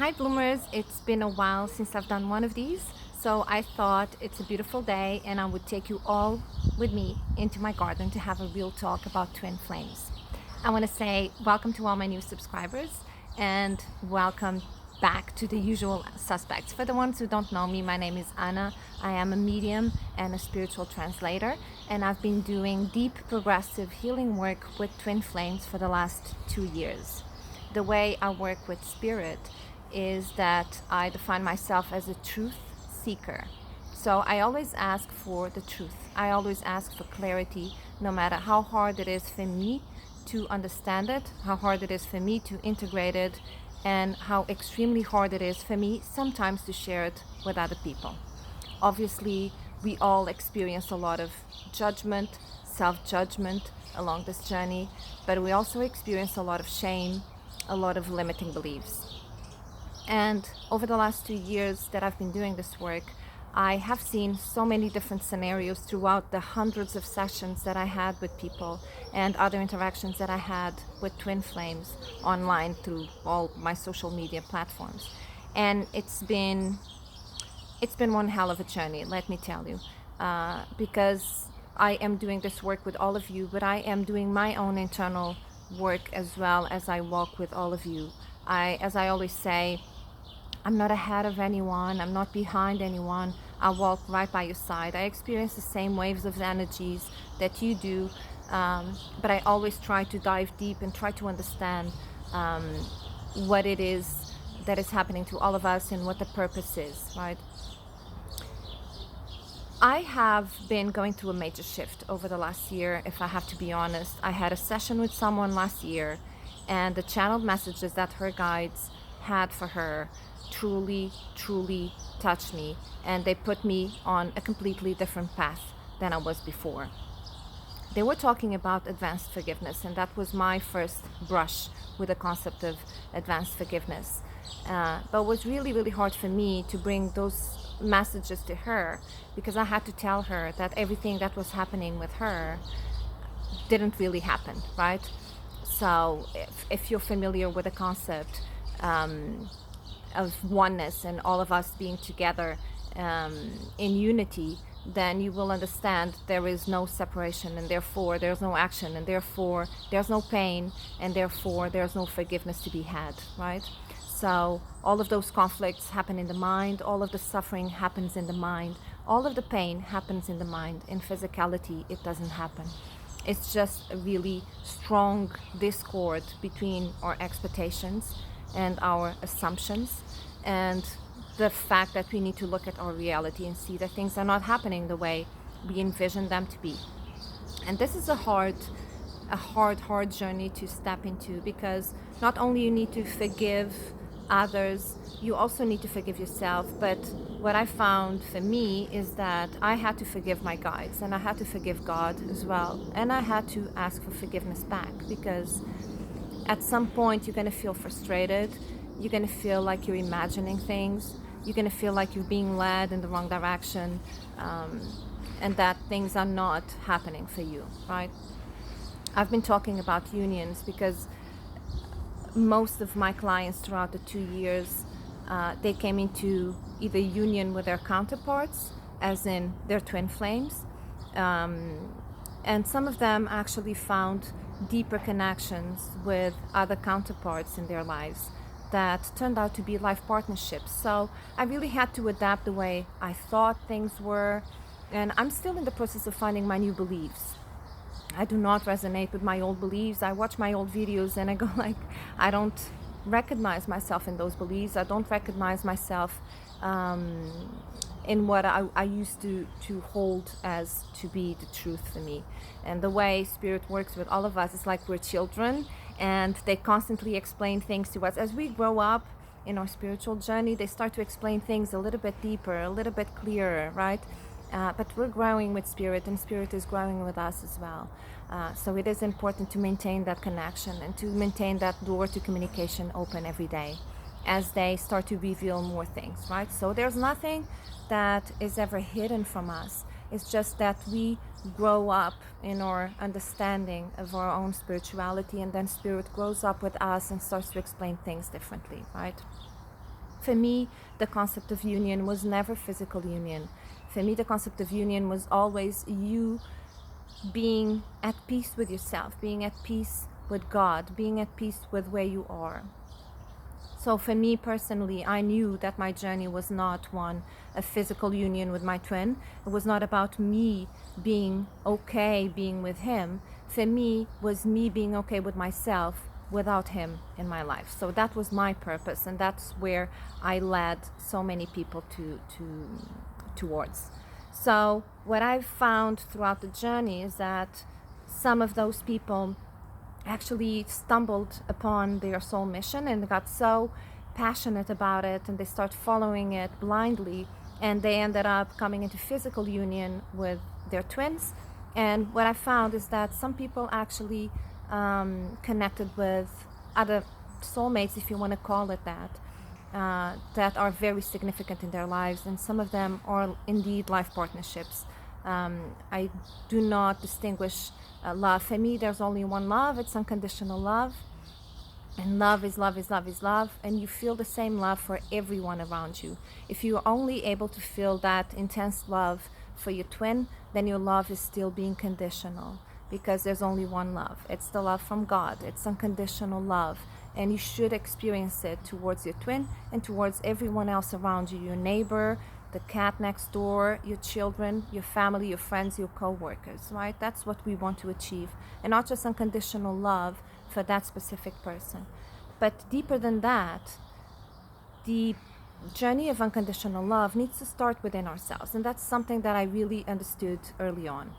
Hi bloomers, it's been a while since I've done one of these, so I thought it's a beautiful day and I would take you all with me into my garden to have a real talk about twin flames. I want to say welcome to all my new subscribers and welcome back to the usual suspects. For the ones who don't know me, my name is Anna. I am a medium and a spiritual translator, and I've been doing deep progressive healing work with twin flames for the last 2 years. The way I work with spirit is that I define myself as a truth seeker. So I always ask for the truth. I always ask for clarity, no matter how hard it is for me to understand it, how hard it is for me to integrate it, and how extremely hard it is for me sometimes to share it with other people. Obviously, we all experience a lot of judgment, self-judgment along this journey, but we also experience a lot of shame, a lot of limiting beliefs. And over the last 2 years that I've been doing this work, I have seen so many different scenarios throughout the hundreds of sessions that I had with people and other interactions that I had with twin flames online through all my social media platforms. And it's been one hell of a journey, let me tell you, because I am doing this work with all of you, but I am doing my own internal work as well as I walk with all of you. As I always say, I'm not ahead of anyone, I'm not behind anyone, I walk right by your side. I experience the same waves of energies that you do, but I always try to dive deep and try to understand what it is that is happening to all of us and what the purpose is, right? I have been going through a major shift over the last year, if I have to be honest. I had a session with someone last year, and the channeled messages that her guides had for her truly touched me, and they put me on a completely different path than I was before. They were talking about advanced forgiveness, and that was my first brush with the concept of advanced forgiveness. But it was really hard for me to bring those messages to her, because I had to tell her that everything that was happening with her didn't really happen, right? So if you're familiar with the concept of oneness and all of us being together in unity, then you will understand there is no separation, and therefore there's no action, and therefore there's no pain, and therefore there's no forgiveness to be had, right? So all of those conflicts happen in the mind, all of the suffering happens in the mind, all of the pain happens in the mind. In physicality, it doesn't happen. It's just a really strong discord between our expectations and our assumptions, and the fact that we need to look at our reality and see that things are not happening the way we envision them to be. And this is a hard journey to step into, because not only you need to forgive others, you also need to forgive yourself. But what I found for me is that I had to forgive my guides, and I had to forgive God as well, and I had to ask for forgiveness back, because at some point you're going to feel frustrated, you're going to feel like you're imagining things, you're going to feel like you're being led in the wrong direction, and that things are not happening for you, right? I've been talking about unions because most of my clients throughout the 2 years, they came into either union with their counterparts, as in their twin flames, and some of them actually found deeper connections with other counterparts in their lives that turned out to be life partnerships. So I really had to adapt the way I thought things were, and I'm still in the process of finding my new beliefs. I do not resonate with my old beliefs. I watch my old videos and I go like, I don't recognize myself in those beliefs. I don't recognize myself in what I used to hold as to be the truth for me. And the way spirit works with all of us is like we're children, and they constantly explain things to us. As we grow up in our spiritual journey, they start to explain things a little bit deeper, a little bit clearer, right? But we're growing with spirit, and spirit is growing with us as well. So it is important to maintain that connection and to maintain that door to communication open every day as they start to reveal more things, right? So there's nothing that is ever hidden from us. It's just that we grow up in our understanding of our own spirituality, and then spirit grows up with us and starts to explain things differently, right? For me, the concept of union was never physical union. For me, the concept of union was always you being at peace with yourself, being at peace with God, being at peace with where you are. So for me personally, I knew that my journey was not one of physical union with my twin. It was not about me being okay being with him. For me, was me being okay with myself without him in my life. So that was my purpose, and that's where I led so many people towards. So what I've found throughout the journey is that some of those people actually stumbled upon their soul mission and got so passionate about it, and they start following it blindly, and they ended up coming into physical union with their twins. And what I found is that some people actually connected with other soulmates, if you want to call it that are very significant in their lives, and some of them are indeed life partnerships. I do not distinguish love. For me, there's only one love. It's unconditional love. And love is love is love is love. And you feel the same love for everyone around you. If you're only able to feel that intense love for your twin, then your love is still being conditional, because there's only one love. It's the love from God. It's unconditional love. And you should experience it towards your twin and towards everyone else around you, your neighbor, the cat next door, your children, your family, your friends, your co-workers, right? That's what we want to achieve. And not just unconditional love for that specific person. But deeper than that, the journey of unconditional love needs to start within ourselves. And that's something that I really understood early on.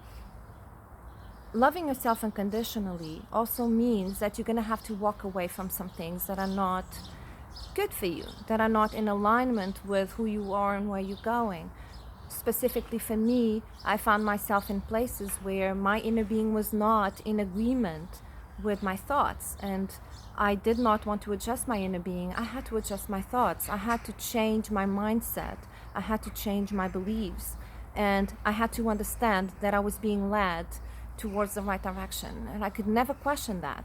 Loving yourself unconditionally also means that you're going to have to walk away from some things that are not good for you, that are not in alignment with who you are and where you're going. Specifically for me, I found myself in places where my inner being was not in agreement with my thoughts, and I did not want to adjust my inner being. I had to adjust my thoughts. I had to change my mindset. I had to change my beliefs, and I had to understand that I was being led towards the right direction, and I could never question that.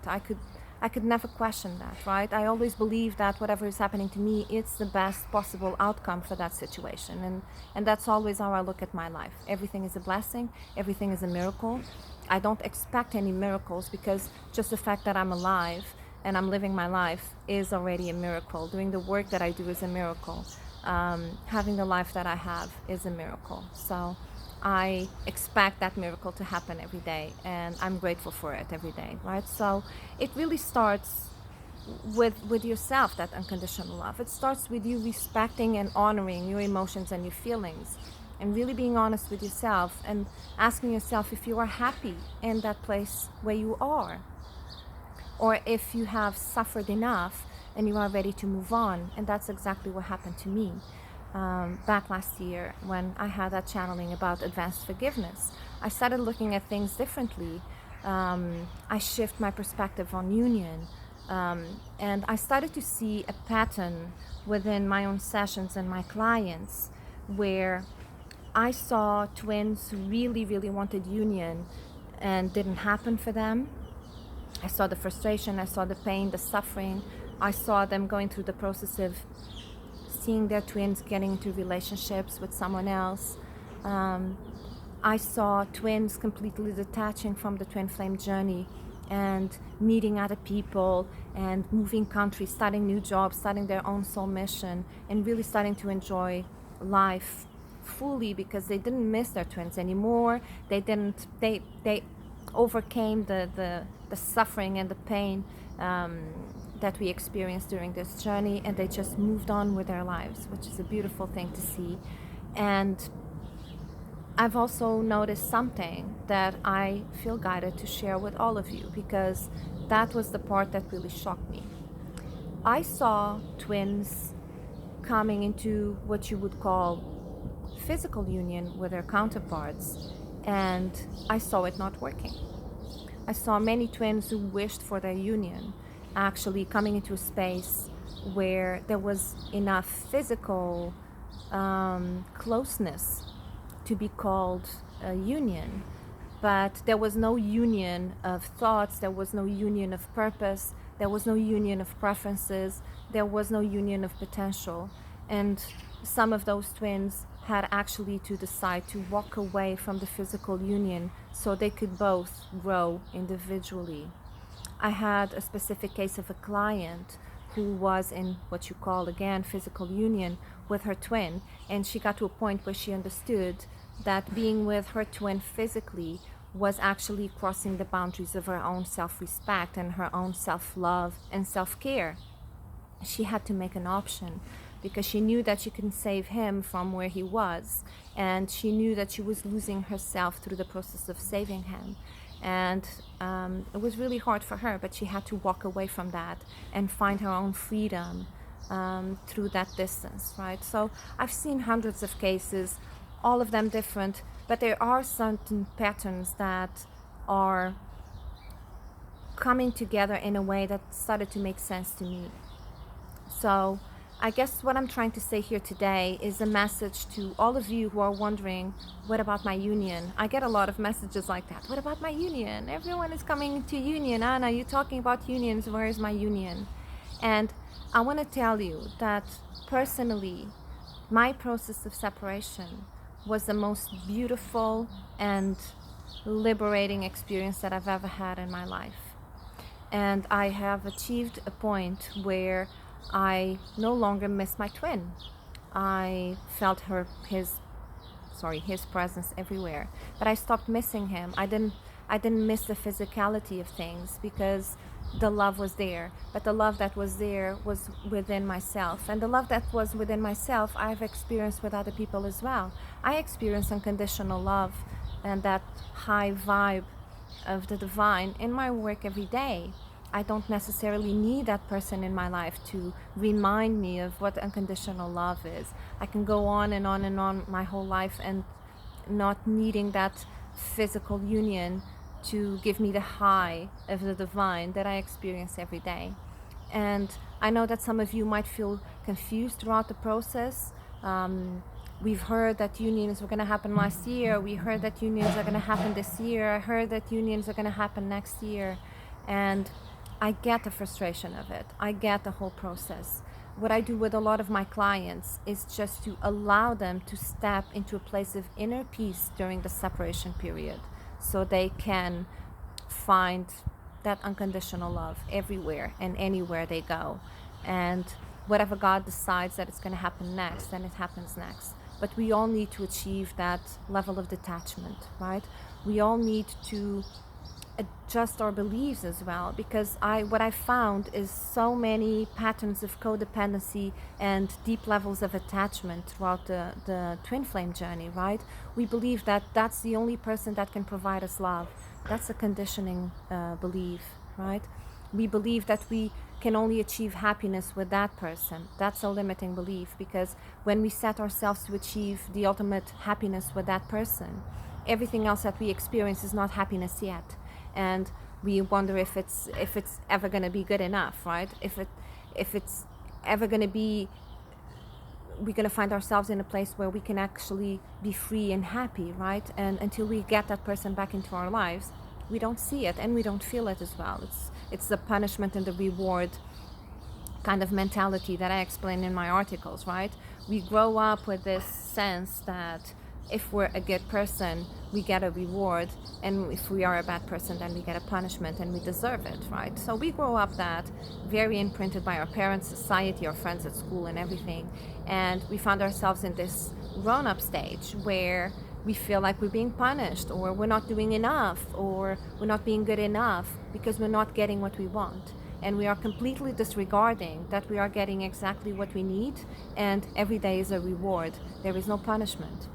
I could never question that, right? I always believe that whatever is happening to me, it's the best possible outcome for that situation. And that's always how I look at my life. Everything is a blessing. Everything is a miracle. I don't expect any miracles, because just the fact that I'm alive and I'm living my life is already a miracle. Doing the work that I do is a miracle. Having the life that I have is a miracle. So I expect that miracle to happen every day, and I'm grateful for it every day, right? So it really starts with yourself, that unconditional love. It starts with you respecting and honoring your emotions and your feelings, and really being honest with yourself and asking yourself if you are happy in that place where you are, or if you have suffered enough and you are ready to move on. And that's exactly what happened to me. Back last year, when I had that channeling about advanced forgiveness, I started looking at things differently. I shift my perspective on union, and I started to see a pattern within my own sessions and my clients, where I saw twins who really, really wanted union and didn't happen for them. I saw the frustration, I saw the pain, the suffering. I saw them going through the process of seeing their twins getting into relationships with someone else. I saw twins completely detaching from the twin flame journey and meeting other people and moving countries, starting new jobs, starting their own soul mission, and really starting to enjoy life fully, because they didn't miss their twins anymore. They overcame the suffering and the pain that we experienced during this journey, and they just moved on with their lives, which is a beautiful thing to see. And I've also noticed something that I feel guided to share with all of you, because that was the part that really shocked me. I saw twins coming into what you would call physical union with their counterparts, and I saw it not working. I saw many twins who wished for their union actually coming into a space where there was enough physical closeness to be called a union, but there was no union of thoughts, there was no union of purpose, There was no union of preferences. There was no union of potential. And some of those twins had actually to decide to walk away from the physical union so they could both grow individually. I had a specific case of a client who was in what you call, again, physical union with her twin, and she got to a point where she understood that being with her twin physically was actually crossing the boundaries of her own self-respect and her own self-love and self-care. She had to make an option because she knew that she couldn't save him from where he was, and she knew that she was losing herself through the process of saving him. And it was really hard for her, but she had to walk away from that and find her own freedom through that distance, right? So I've seen hundreds of cases, all of them different, but there are certain patterns that are coming together in a way that started to make sense to me. So I guess what I'm trying to say here today is a message to all of you who are wondering, what about my union? I get a lot of messages like that. What about my union? Everyone is coming to union. Anna, you're talking about unions. Where is my union? And I want to tell you that personally, my process of separation was the most beautiful and liberating experience that I've ever had in my life. And I have achieved a point where I no longer miss my twin. I felt his presence everywhere, but I stopped missing him. I didn't miss the physicality of things because the love was there, but the love that was there was within myself, and the love that was within myself I've experienced with other people as well. I experience unconditional love and that high vibe of the divine in my work every day. I don't necessarily need that person in my life to remind me of what unconditional love is. I can go on and on and on my whole life and not needing that physical union to give me the high of the divine that I experience every day. And I know that some of you might feel confused throughout the process. We've heard that unions were going to happen last year. We heard that unions are going to happen this year. I heard that unions are going to happen next year. And I get the frustration of it. I get the whole process. What I do with a lot of my clients is just to allow them to step into a place of inner peace during the separation period so they can find that unconditional love everywhere and anywhere they go. And whatever God decides that it's going to happen next, then it happens next. But we all need to achieve that level of detachment, right? We all need to adjust our beliefs as well, because what I found is so many patterns of codependency and deep levels of attachment throughout the twin flame journey, right? We believe that that's the only person that can provide us love. That's a conditioning belief, right? We believe that we can only achieve happiness with that person. That's a limiting belief, because when we set ourselves to achieve the ultimate happiness with that person, everything else that we experience is not happiness yet. And we wonder if it's ever going to be good enough, right? If it's ever going to be, we're going to find ourselves in a place where we can actually be free and happy, right? And until we get that person back into our lives, we don't see it and we don't feel it as well. It's the punishment and the reward kind of mentality that I explain in my articles, right? We grow up with this sense that if we're a good person, we get a reward, and if we are a bad person, then we get a punishment and we deserve it, right? So we grow up that very imprinted by our parents, society, our friends at school and everything, and we found ourselves in this grown-up stage where we feel like we're being punished, or we're not doing enough, or we're not being good enough because we're not getting what we want. And we are completely disregarding that we are getting exactly what we need, and every day is a reward. There is no punishment.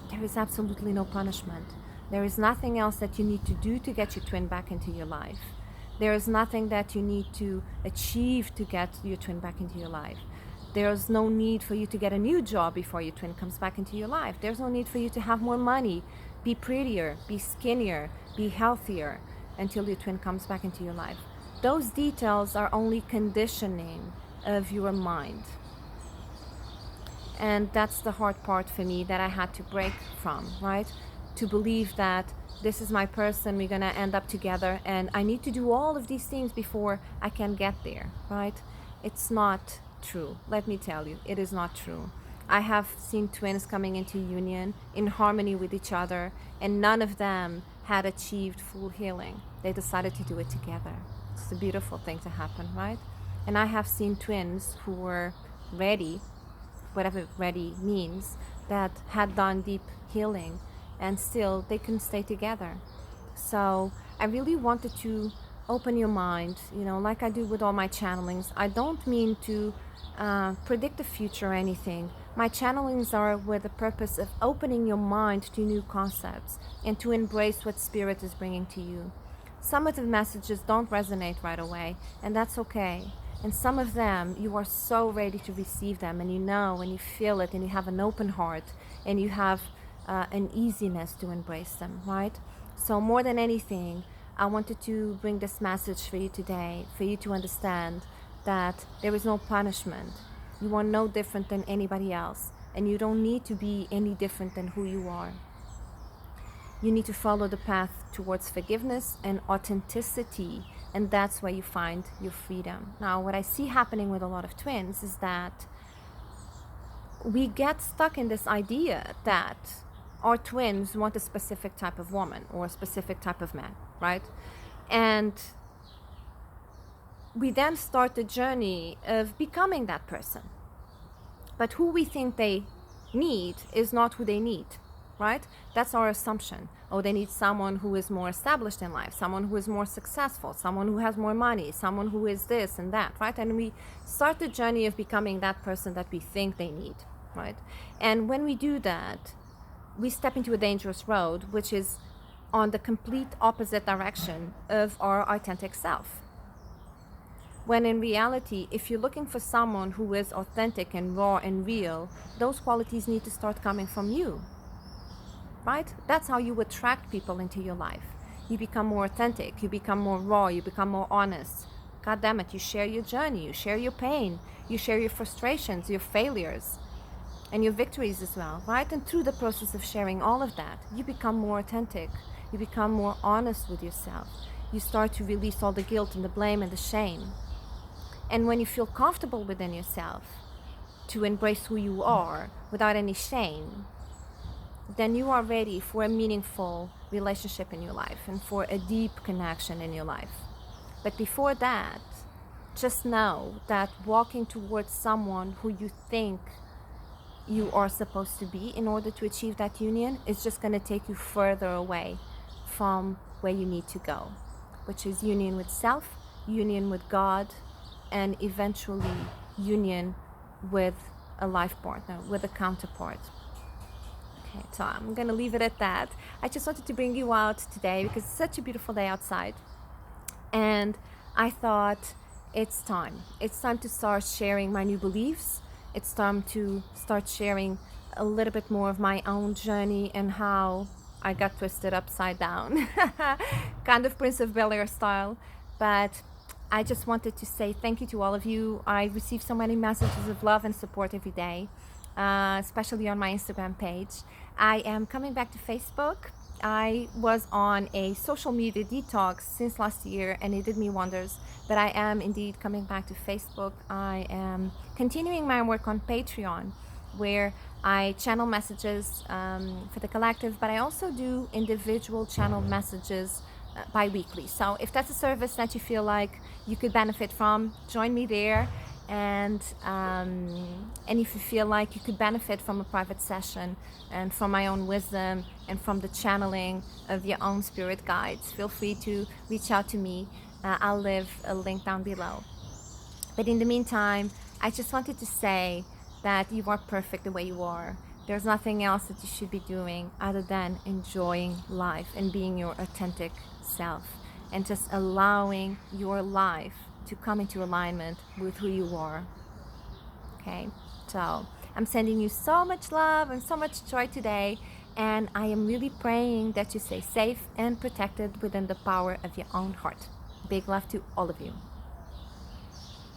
There is absolutely no punishment. There is nothing else that you need to do to get your twin back into your life. There is nothing that you need to achieve to get your twin back into your life. There's no need for you to get a new job before your twin comes back into your life. There's no need for you to have more money, be prettier, be skinnier, be healthier until your twin comes back into your life. Those details are only conditioning of your mind. And that's the hard part for me that I had to break from, right? to believe that this is my person, we're gonna end up together, and I need to do all of these things before I can get there, right? It's not true. Let me tell you, it is not true. I have seen twins coming into union in harmony with each other, and none of them had achieved full healing. They decided to do it together. It's a beautiful thing to happen, right? And I have seen twins who were ready, whatever ready means, that had done deep healing, and still they couldn't stay together. So I really wanted to open your mind, like I do with all my channelings. I don't mean to predict the future or anything. My channelings are with the purpose of opening your mind to new concepts and to embrace what Spirit is bringing to you. Some of the messages don't resonate right away, and that's okay. And some of them, you are so ready to receive them, and and you feel it, and you have an open heart, and you have an easiness to embrace them, right? So more than anything, I wanted to bring this message for you today, for you to understand that there is no punishment. You are no different than anybody else, and you don't need to be any different than who you are. You need to follow the path towards forgiveness and authenticity, and that's where you find your freedom. Now, what I see happening with a lot of twins is that we get stuck in this idea that our twins want a specific type of woman or a specific type of man, right? And we then start the journey of becoming that person. But who we think they need is not who they need, right? That's our assumption. Oh, they need someone who is more established in life, someone who is more successful, someone who has more money, someone who is this and that, right? And we start the journey of becoming that person that we think they need, right? And when we do that, we step into a dangerous road, which is on the complete opposite direction of our authentic self. When in reality, if you're looking for someone who is authentic and raw and real, those qualities need to start coming from you, right? That's how you attract people into your life. You become more authentic, you become more raw, you become more honest. God damn it, you share your journey, you share your pain, you share your frustrations, your failures, and your victories as well, right? And through the process of sharing all of that, you become more authentic, you become more honest with yourself. You start to release all the guilt and the blame and the shame. And when you feel comfortable within yourself to embrace who you are without any shame, then you are ready for a meaningful relationship in your life and for a deep connection in your life. But before that, just know that walking towards someone who you think you are supposed to be in order to achieve that union is just going to take you further away from where you need to go, which is union with self, union with God, and eventually union with a life partner, with a counterpart. Okay, so I'm going to leave it at that. I just wanted to bring you out today because it's such a beautiful day outside, and I thought it's time. It's time to start sharing my new beliefs. It's time to start sharing a little bit more of my own journey and how I got twisted upside down, kind of Prince of Bel-Air style. But I just wanted to say thank you to all of you. I receive so many messages of love and support every day, especially on my Instagram page. I am coming back to Facebook. I was on a social media detox since last year and it did me wonders, but I am indeed coming back to Facebook. I am continuing my work on Patreon, where I channel messages for the collective, but I also do individual channel messages bi-weekly. So if that's a service that you feel like you could benefit from, join me there. And if you feel like you could benefit from a private session and from my own wisdom and from the channeling of your own spirit guides, feel free to reach out to me. I'll leave a link down below. But in the meantime, I just wanted to say that you are perfect the way you are. There's nothing else that you should be doing other than enjoying life and being your authentic self and just allowing your life to come into alignment with who you are. Okay, so I'm sending you so much love and so much joy today, and I am really praying that you stay safe and protected within the power of your own heart. Big love to all of you.